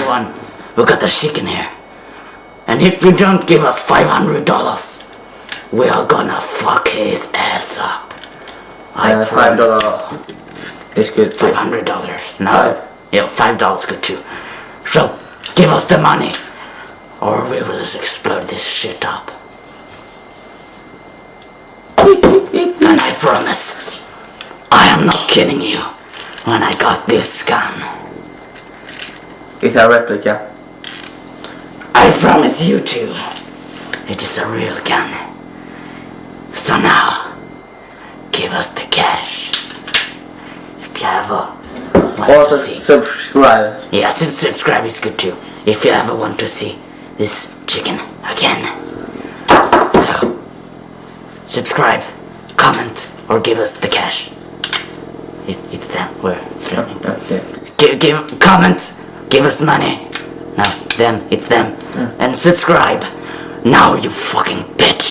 everyone, we got the chicken here. And if you don't give us $500, we are gonna fuck his ass up. I promise. $5 is good too. $500. No. Yeah, $5 good too. So, give us the money, or we will just explode this shit up. And I promise, I am not kidding you when I got this gun. It's a replica. I promise you too. It is a real gun. So now, give us the cash. If you ever want Also to see. subscribe. Yeah, subscribe is good too. If you ever want to see this chicken again. So, subscribe, comment, or give us the cash. It's them. We're threatening. Give comment. Give us money. No, them. It's them. And subscribe. Now, you fucking